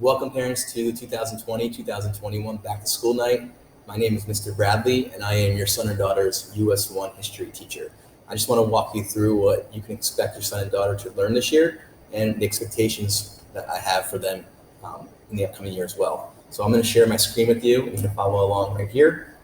Welcome parents to the 2020-2021 back to school night. My name is Mr. Bradley and I am your son or daughter's US 1 history teacher. I just want to walk you through what you can expect your son and daughter to learn this year and the expectations that I have for them in the upcoming year as well. So I'm going to share my screen with you and you can follow along right here.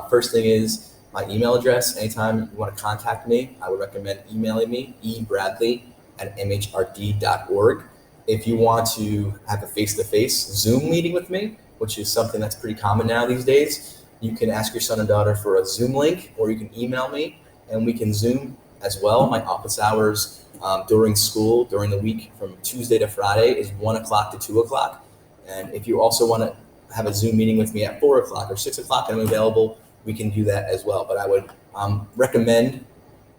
First thing is my email address. Anytime you want to contact me, I would recommend emailing me, ebradley@mhrd.org. If you want to have a face-to-face Zoom meeting with me, which is something that's pretty common now these days, you can ask your son and daughter for a Zoom link, or you can email me and we can Zoom as well. My office hours during school, during the week from Tuesday to Friday is 1 o'clock to 2 o'clock. And if you also want to have a Zoom meeting with me at 4 o'clock or 6 o'clock and I'm available, we can do that as well. But I would recommend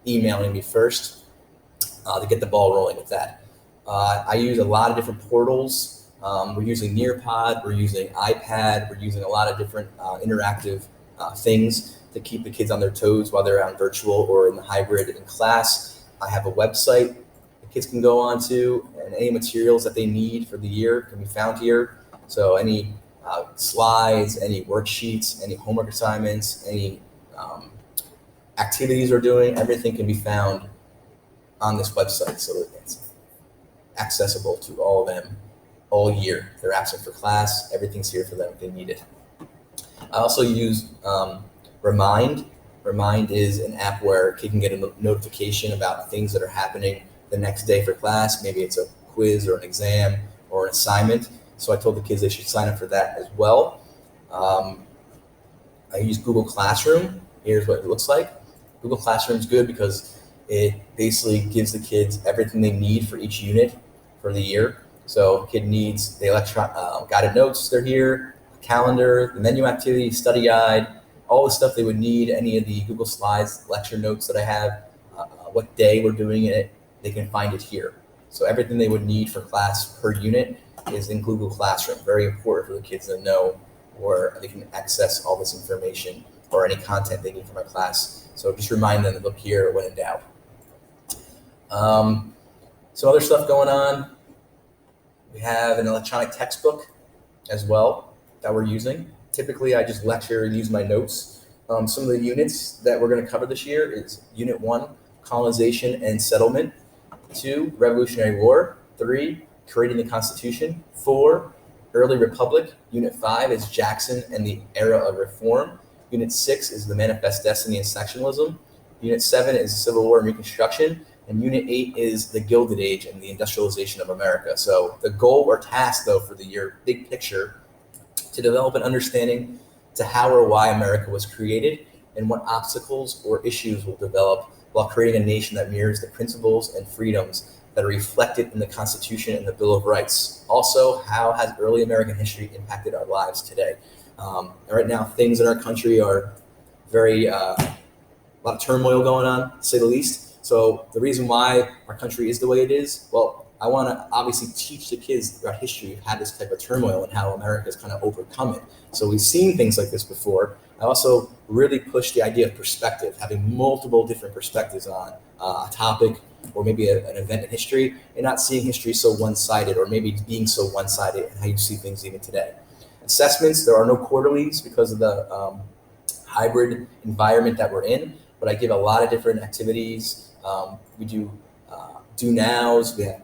emailing me first to get the ball rolling with that. I use a lot of different portals. We're using Nearpod, we're using iPad, we're using a lot of different interactive things to keep the kids on their toes while they're on virtual or in the hybrid in class. I have a website the kids can go on to, and any materials that they need for the year can be found here. So any slides, any worksheets, any homework assignments, any activities we're doing, everything can be found on this website so that it's accessible to all of them all year. If they're absent for class, everything's here for them if they need it. I also use Remind. Remind is an app where a kid can get a notification about things that are happening the next day for class. Maybe it's a quiz or an exam or an assignment. So I told the kids they should sign up for that as well. I use Google Classroom. Here's what it looks like. Google Classroom is good because it basically gives the kids everything they need for each unit for the year. So if a kid needs the guided notes, they're here, calendar, the menu activity, study guide, all the stuff they would need, any of the Google Slides, lecture notes that I have, what day we're doing it, they can find it here. So everything they would need for class per unit is in Google Classroom. Very important for the kids to know where they can access all this information or any content they need for my class. So just remind them to look here when in doubt. Some other stuff going on. We have an electronic textbook as well that we're using. Typically, I just lecture and use my notes. Some of the units that we're going to cover this year is Unit 1, Colonization and Settlement, 2, Revolutionary War, 3, Creating the Constitution, 4, Early Republic. Unit 5 is Jackson and the Era of Reform. Unit 6 is The Manifest Destiny and Sectionalism. Unit 7 is Civil War and Reconstruction. And Unit 8 is the Gilded Age and the industrialization of America. So the goal or task, though, for the year, big picture, to develop an understanding to how or why America was created and what obstacles or issues will develop while creating a nation that mirrors the principles and freedoms that are reflected in the Constitution and the Bill of Rights. Also, how has early American history impacted our lives today? Right now, things in our country are a lot of turmoil going on, to say the least. So the reason why our country is the way it is, well, I want to obviously teach the kids throughout history who've had this type of turmoil and how America's kind of overcome it. So we've seen things like this before. I also really push the idea of perspective, having multiple different perspectives on a topic or maybe an event in history, and not seeing history so one-sided or maybe being so one-sided in how you see things even today. Assessments, there are no quarterlies because of the hybrid environment that we're in, but I give a lot of different activities. We do nows, we have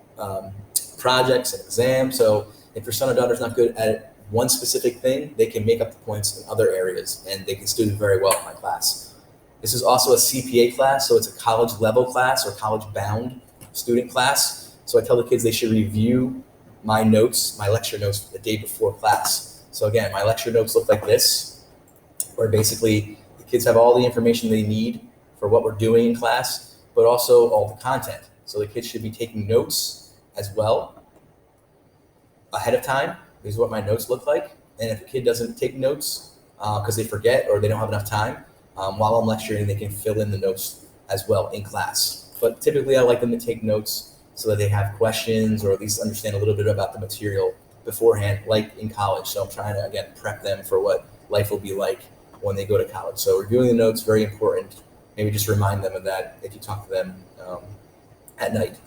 projects and exams. So if your son or daughter's not good at one specific thing, they can make up the points in other areas and they can still do very well in my class. This is also a CPA class, so it's a college level class or college bound student class. So I tell the kids they should review my notes, my lecture notes the day before class. So again, my lecture notes look like this, where basically the kids have all the information they need for what we're doing in class, but also all the content. So the kids should be taking notes as well ahead of time. This is what my notes look like. And if a kid doesn't take notes because they forget or they don't have enough time, while I'm lecturing, they can fill in the notes as well in class. But typically I like them to take notes so that they have questions or at least understand a little bit about the material beforehand, like in college. So I'm trying to, again, prep them for what life will be like when they go to college. So reviewing the notes, very important. Maybe just remind them of that if you talk to them at night.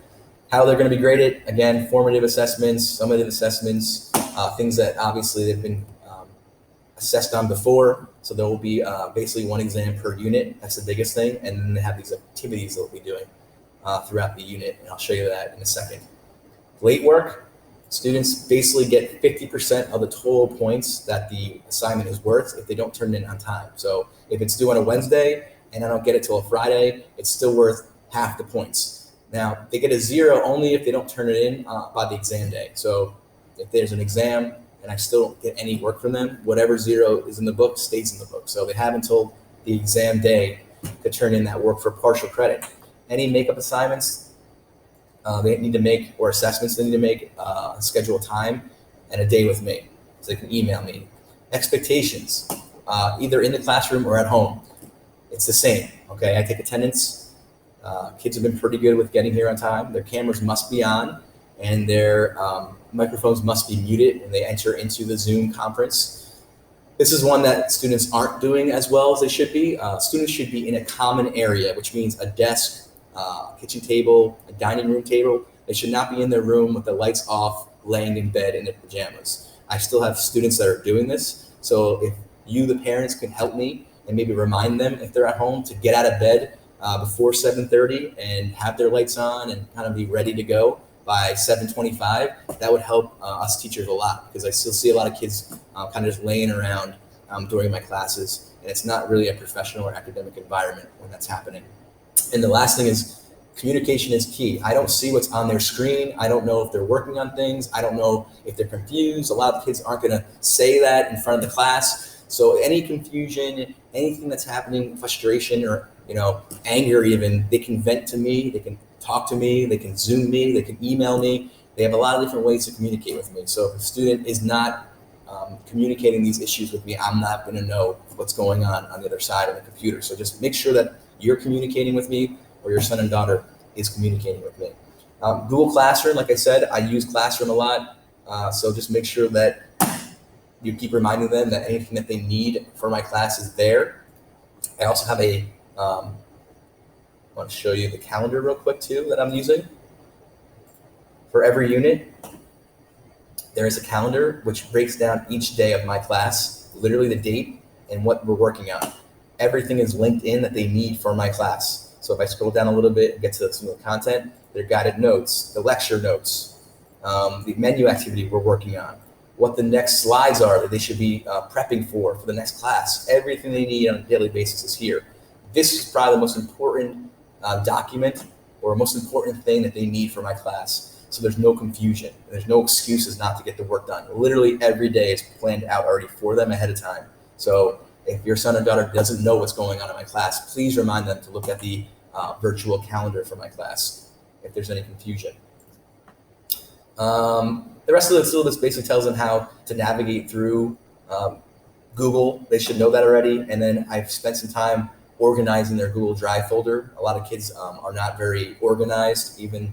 How they're going to be graded, again, formative assessments, summative assessments, things that obviously they've been assessed on before. So there will be basically one exam per unit. That's the biggest thing. And then they have these activities they'll be doing throughout the unit. And I'll show you that in a second. Late work, students basically get 50% of the total points that the assignment is worth if they don't turn it in on time. So if it's due on a Wednesday and I don't get it till a Friday, it's still worth half the points. Now, they get a 0 only if they don't turn it in by the exam day. So if there's an exam and I still don't get any work from them, whatever 0 is in the book stays in the book. So they have until the exam day to turn in that work for partial credit. Any makeup assignments they need to make, or assessments they need to make, schedule a time and a day with me. So they can email me. Expectations, either in the classroom or at home. It's the same, okay? I take attendance. Kids have been pretty good with getting here on time. Their cameras must be on and their microphones must be muted when they enter into the Zoom conference. This is one that students aren't doing as well as they should be. Students should be in a common area, which means a desk, kitchen table, a dining room table. They should not be in their room with the lights off, laying in bed in their pajamas. I still have students that are doing this. So if you, the parents, can help me and maybe remind them if they're at home to get out of bed before 7:30 and have their lights on and kind of be ready to go by 7:25, that would help us teachers a lot, because I still see a lot of kids kind of just laying around during my classes, and it's not really a professional or academic environment when that's happening. And the last thing is communication is key. I don't see what's on their screen. I don't know if they're working on things. I don't know if they're confused. A lot of kids aren't going to say that in front of the class. So any confusion, anything that's happening, frustration or anger even, they can vent to me. They can talk to me. They can Zoom me. They can email me. They have a lot of different ways to communicate with me. So if a student is not communicating these issues with me, I'm not going to know what's going on the other side of the computer. So just make sure that you're communicating with me, or your son and daughter is communicating with me. Google Classroom, like I said, I use Classroom a lot. So just make sure that you keep reminding them that anything that they need for my class is there. I also have I want to show you the calendar real quick too that I'm using. For every unit, there is a calendar which breaks down each day of my class, literally the date and what we're working on. Everything is linked in that they need for my class. So if I scroll down a little bit and get to some of the content, their guided notes, the lecture notes, the menu activity we're working on, what the next slides are that they should be prepping for the next class. Everything they need on a daily basis is here. This is probably the most important document or most important thing that they need for my class. So there's no confusion. There's no excuses not to get the work done. Literally every day is planned out already for them ahead of time. So if your son or daughter doesn't know what's going on in my class, please remind them to look at the virtual calendar for my class if there's any confusion. The rest of the syllabus basically tells them how to navigate through Google. They should know that already. And then I've spent some time organizing their Google Drive folder. A lot of kids are not very organized, even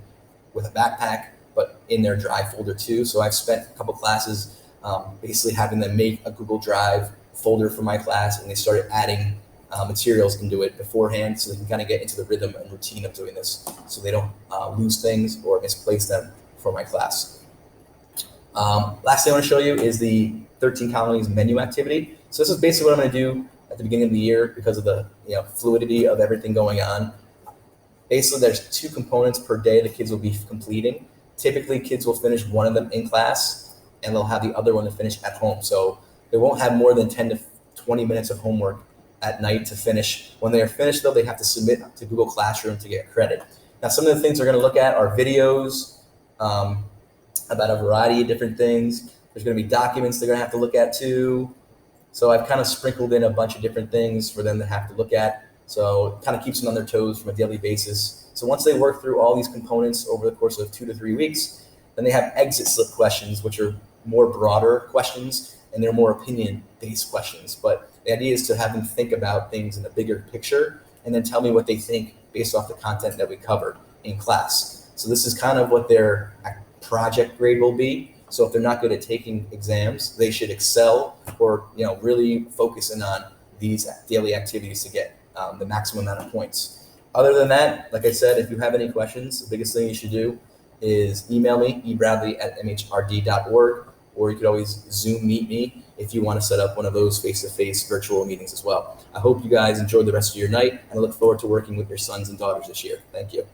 with a backpack, but in their Drive folder too. So I've spent a couple classes basically having them make a Google Drive folder for my class, and they started adding materials into it beforehand so they can kind of get into the rhythm and routine of doing this so they don't lose things or misplace them for my class. Last thing I want to show you is the 13 colonies menu activity. So this is basically what I'm going to do at the beginning of the year because of the fluidity of everything going on. Basically, there's 2 components per day the kids will be completing. Typically, kids will finish one of them in class, and they'll have the other one to finish at home. So they won't have more than 10 to 20 minutes of homework at night to finish. When they are finished, though, they have to submit to Google Classroom to get credit. Now, some of the things they're going to look at are videos about a variety of different things. There's going to be documents they're going to have to look at too. So I've kind of sprinkled in a bunch of different things for them to have to look at. So it kind of keeps them on their toes from a daily basis. So once they work through all these components over the course of 2 to 3 weeks, then they have exit slip questions, which are more broader questions, and they're more opinion-based questions. But the idea is to have them think about things in a bigger picture and then tell me what they think based off the content that we covered in class. So this is kind of what their project grade will be. So if they're not good at taking exams, they should excel or really focus in on these daily activities to get the maximum amount of points. Other than that, like I said, if you have any questions, the biggest thing you should do is email me, ebradley@mhrd.org, or you could always Zoom meet me if you want to set up one of those face-to-face virtual meetings as well. I hope you guys enjoy the rest of your night, and I look forward to working with your sons and daughters this year. Thank you.